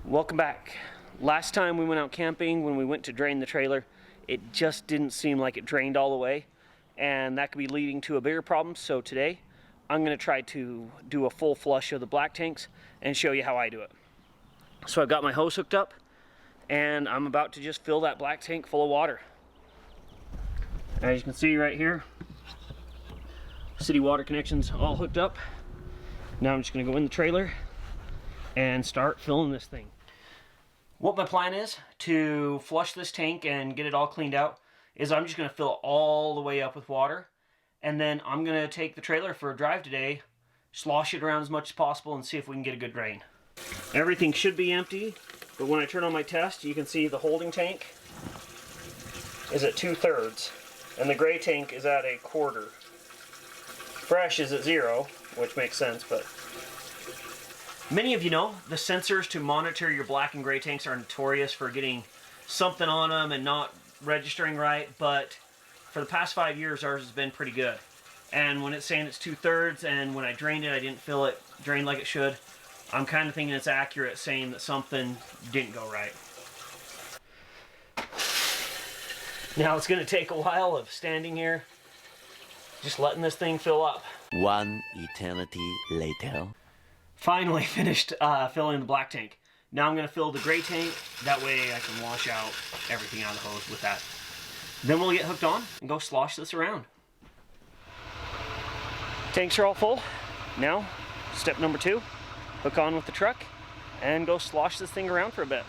Welcome back. Last time we went out camping, when we went to drain the trailer, it just didn't seem like it drained all the way, and that could be leading to a bigger problem. So today I'm going to try to do a full flush of the black tanks and show you how I do it. So I've got my hose hooked up and I'm about to just fill that black tank full of water. As you can see right here, city water connections all hooked up. Now I'm just going to go in the trailer and start filling this thing. What my plan is to flush this tank and get it all cleaned out is I'm just going to fill it all the way up with water, and then I'm going to take the trailer for a drive today, slosh it around as much as possible, and see if we can get a good drain. Everything should be empty, but when I turn on my test, you can see the holding tank is at 2/3 and the gray tank is at 1/4. Fresh is at 0, which makes sense, but many of you know the sensors to monitor your black and gray tanks are notorious for getting something on them and not registering right, but for the past 5 years ours has been pretty good. And when it's saying it's 2/3 and when I drained it I didn't feel it drain like it should, I'm kind of thinking it's accurate, saying that something didn't go right. Now it's going to take a while of standing here just letting this thing fill up. One eternity later. Finally finished filling the black tank. Now I'm going to fill the gray tank. That way I can wash out everything out of the hose with that. Then we'll get hooked on and go slosh this around. Tanks are all full. Now, step number 2, hook on with the truck and go slosh this thing around for a bit.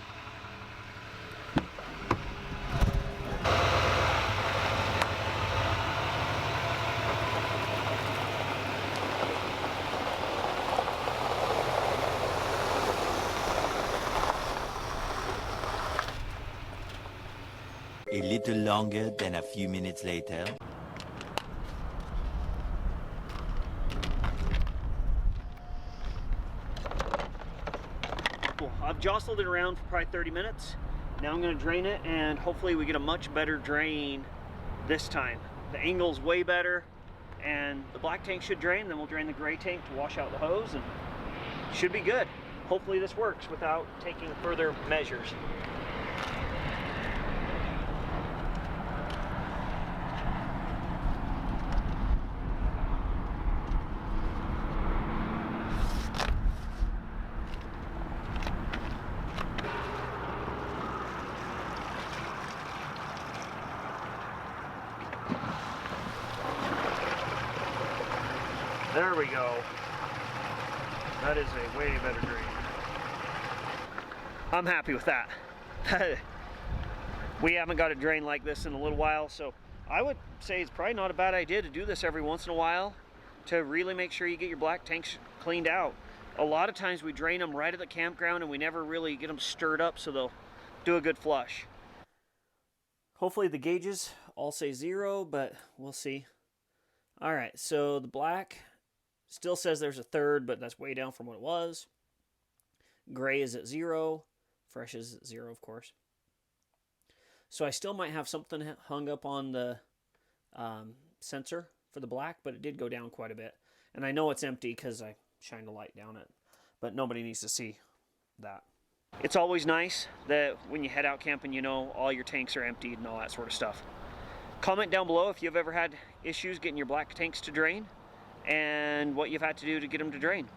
A little longer than a few minutes later. Cool. I've jostled it around for probably 30 minutes. Now I'm going to drain it and hopefully we get a much better drain this time. The angle's way better and the black tank should drain, then we'll drain the gray tank to wash out the hose and should be good. Hopefully this works without taking further measures. There we go. That is a way better drain. I'm happy with that. We haven't got a drain like this in a little while, so I would say it's probably not a bad idea to do this every once in a while to really make sure you get your black tanks cleaned out. A lot of times we drain them right at the campground and we never really get them stirred up so they'll do a good flush. Hopefully the gauges all say 0, but we'll see. Alright, so the black still says there's 1/3, but that's way down from what it was. Gray is at 0. Fresh is at 0, of course. So I still might have something hung up on the sensor for the black, but it did go down quite a bit. And I know it's empty because I shined a light down it, but nobody needs to see that. It's always nice that when you head out camping, you know all your tanks are emptied and all that sort of stuff. Comment down below if you've ever had issues getting your black tanks to drain and what you've had to do to get them to drain.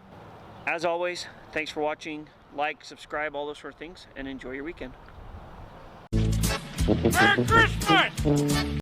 As always, thanks for watching. Like, subscribe, all those sort of things, and enjoy your weekend. Merry Christmas!